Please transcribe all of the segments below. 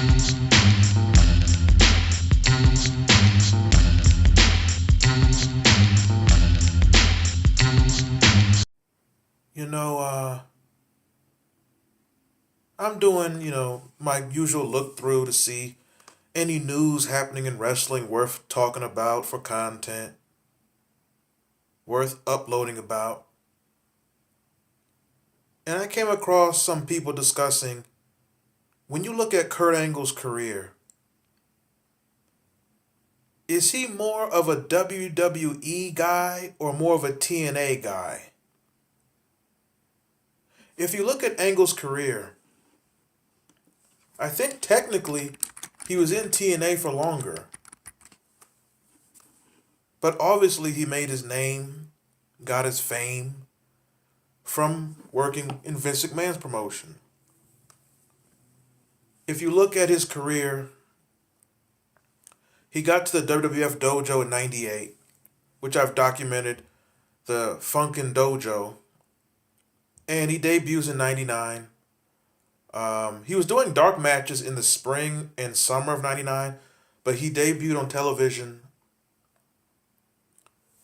You know, I'm doing, my usual look through to see any news happening in wrestling worth talking about for content, worth uploading about. And I came across some people discussing when you look at Kurt Angle's career, is he more of a WWE guy or more of a TNA guy? If you look at Angle's career, I think technically he was in TNA for longer. But obviously he made his name, got his fame from working in Vince McMahon's promotion. If you look at his career, he got to the WWF Dojo in 98, which I've documented, the Funkin' Dojo, and he debuts in 99. He was doing dark matches in the spring and summer of 99, but he debuted on television.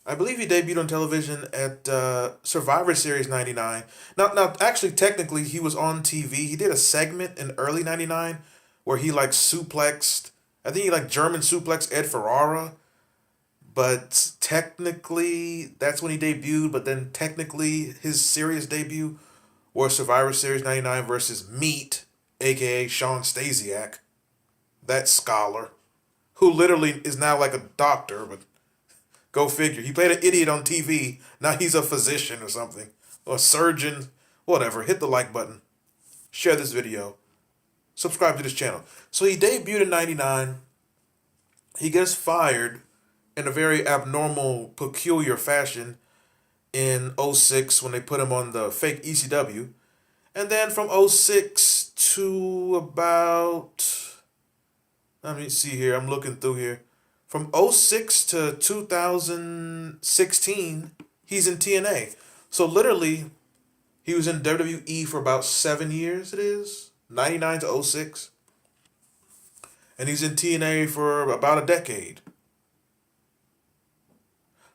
I believe he debuted on television at Survivor Series 99. Now, actually, technically, he was on TV. He did a segment in early 99 where he, like, suplexed, I think he, like, German suplexed Ed Ferrara. But technically, that's when he debuted. But then technically, his serious debut was Survivor Series 99 versus Meat, a.k.a. Sean Stasiak, that scholar, who literally is now like a doctor, but go figure. He played an idiot on TV. Now he's a physician or something. Or a surgeon. Whatever. Hit the like button. Share this video. Subscribe to this channel. So he debuted in 99. He gets fired in a very abnormal, peculiar fashion in '06 when they put him on the fake ECW. And then from '06 to about... Let me see here. I'm looking through here. From '06 to 2016, he's in TNA. So literally, he was in WWE for about 7 years, it is. 99 to '06. And he's in TNA for about a decade.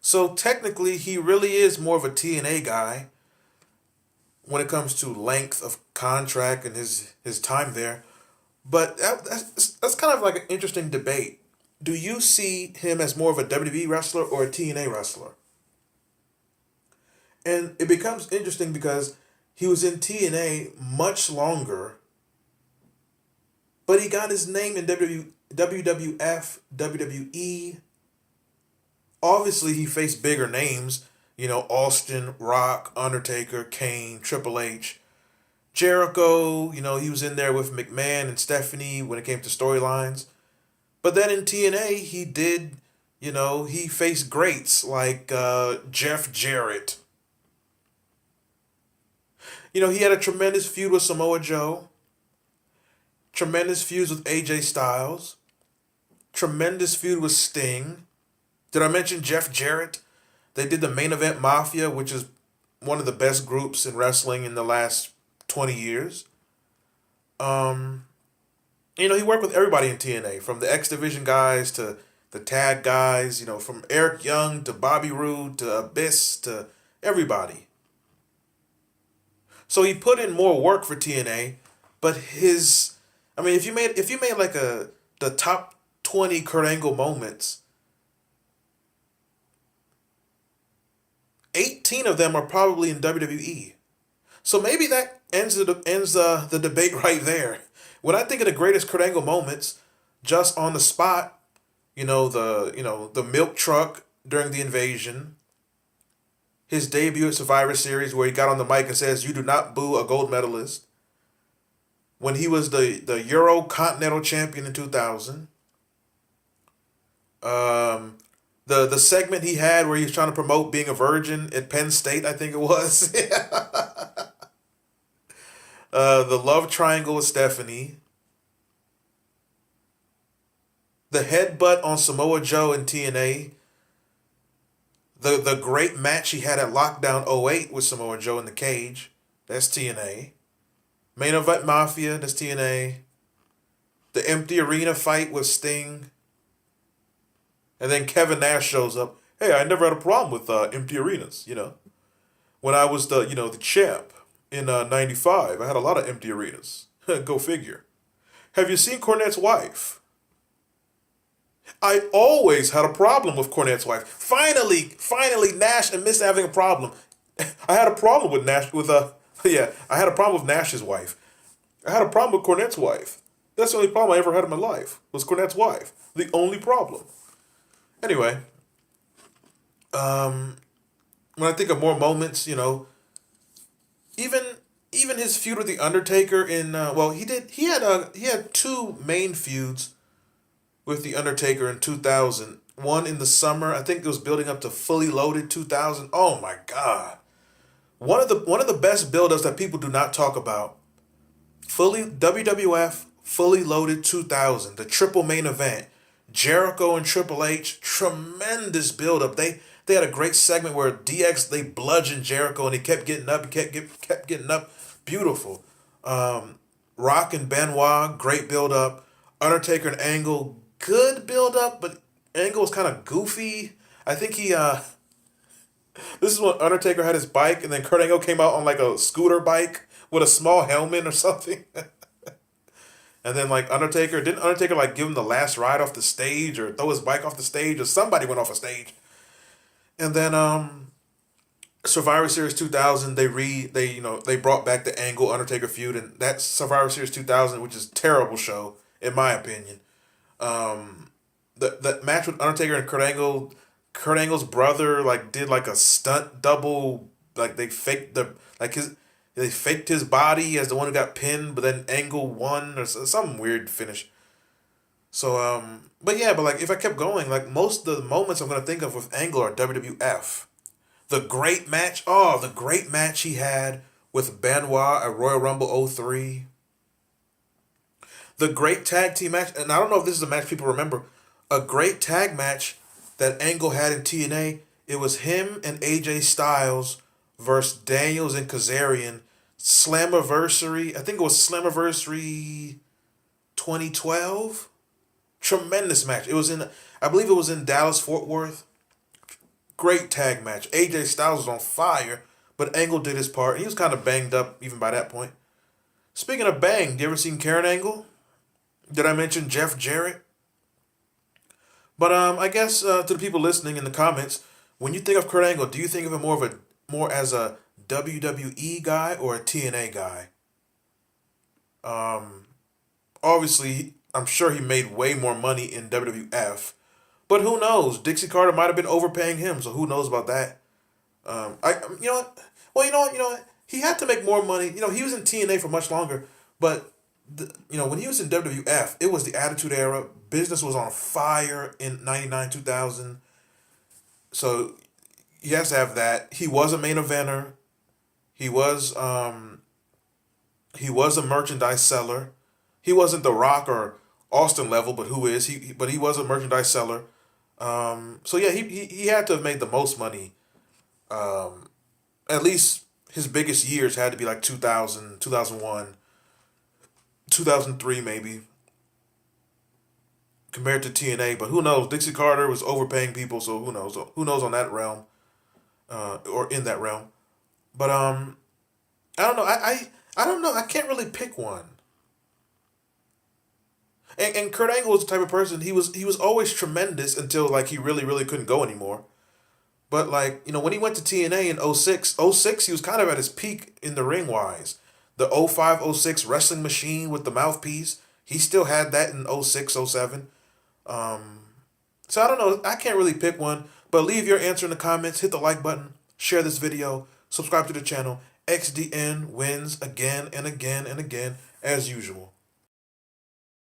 So technically, he really is more of a TNA guy when it comes to length of contract and his time there. But that's kind of like an interesting debate. Do you see him as more of a WWE wrestler or a TNA wrestler? And it becomes interesting because he was in TNA much longer, but he got his name in WWF, WWE. Obviously, he faced bigger names, Austin, Rock, Undertaker, Kane, Triple H, Jericho. He was in there with McMahon and Stephanie when it came to storylines. But then in TNA, he did, he faced greats like Jeff Jarrett. He had a tremendous feud with Samoa Joe, tremendous feuds with AJ Styles, tremendous feud with Sting. Did I mention Jeff Jarrett? They did the Main Event Mafia, which is one of the best groups in wrestling in the last 20 years. He worked with everybody in TNA, from the X Division guys to the tag guys, from Eric Young to Bobby Roode to Abyss to everybody. So he put in more work for TNA, but if you made like the top 20 Kurt Angle moments, 18 of them are probably in WWE. So maybe that ends the debate right there. When I think of the greatest Kurt Angle moments, just on the spot, the milk truck during the invasion, his debut at Survivor Series where he got on the mic and says, "You do not boo a gold medalist." When he was the Euro Continental Champion in 2000. The segment he had where he was trying to promote being a virgin at Penn State, I think it was. The love triangle with Stephanie. The headbutt on Samoa Joe in TNA. The great match he had at Lockdown '08 with Samoa Joe in the cage. That's TNA. Main Event Mafia, that's TNA. The empty arena fight with Sting. And then Kevin Nash shows up. Hey, I never had a problem with empty arenas, When I was the champ in '95, I had a lot of empty arenas. Go figure. Have you seen Cornette's wife? I always had a problem with Cornette's wife. Finally, Nash admits to having a problem. I had a problem with Nash yeah, I had a problem with Nash's wife. I had a problem with Cornette's wife. That's the only problem I ever had in my life was Cornette's wife. The only problem. Anyway, when I think of more moments, even even his feud with the Undertaker in he had two main feuds with the Undertaker in 2000. One in the summer, I think it was building up to Fully Loaded 2000. Oh my God. One of the best build-ups that people do not talk about. Fully WWF Fully Loaded 2000, the triple main event. Jericho and Triple H, tremendous build-up. They had a great segment where DX they bludgeoned Jericho and he kept getting up, kept getting up. Beautiful. Rock and Benoit, great build-up. Undertaker and Angle, good build-up, but Angle was kind of goofy. I think this is when Undertaker had his bike and then Kurt Angle came out on like a scooter bike with a small helmet or something. And then didn't Undertaker like give him the last ride off the stage or throw his bike off the stage or somebody went off a stage. And then Survivor Series 2000 they brought back the Angle Undertaker feud, and that's Survivor Series 2000, which is a terrible show in my opinion. The match with Undertaker and Kurt Angle's brother did like a stunt double, like they faked they faked his body as the one who got pinned, but then Angle won or some weird finish. So but if I kept going, most of the moments I'm gonna think of with Angle are WWF. The great match he had with Benoit at Royal Rumble '03. The great tag team match, and I don't know if this is a match people remember, a great tag match that Angle had in TNA. It was him and AJ Styles versus Daniels and Kazarian. Slammiversary, I think it was Slammiversary 2012. Tremendous match. I believe it was in Dallas, Fort Worth. Great tag match. AJ Styles was on fire, but Angle did his part. He was kind of banged up even by that point. Speaking of bang, do you ever seen Karen Angle? Did I mention Jeff Jarrett? But I guess to the people listening in the comments, when you think of Kurt Angle, do you think of him more as a WWE guy or a TNA guy? Obviously, I'm sure he made way more money in WWF, but who knows? Dixie Carter might have been overpaying him, so who knows about that? You know what? Well, you know what? He had to make more money. He was in TNA for much longer, but when he was in WWF, it was the Attitude Era. Business was on fire in '99, 2000. So he has to have that. He was a main eventer. He was a merchandise seller. He wasn't The Rock or Austin level, but who is he? But he was a merchandise seller. So yeah, he had to have made the most money. At least his biggest years had to be like 2000, 2001, 2003 maybe, compared to TNA. But who knows? Dixie Carter was overpaying people, so who knows? Who knows on that realm, or in that realm. But I don't know. I don't know. I can't really pick one. And Kurt Angle was the type of person, he was always tremendous until he really really couldn't go anymore. But when he went to TNA in '06, he was kind of at his peak in the ring wise. The '05, '06 wrestling machine with the mouthpiece, he still had that in '06, '07. So I don't know. I can't really pick one, but leave your answer in the comments. Hit the like button. Share this video. Subscribe to the channel. XDN wins again and again and again as usual.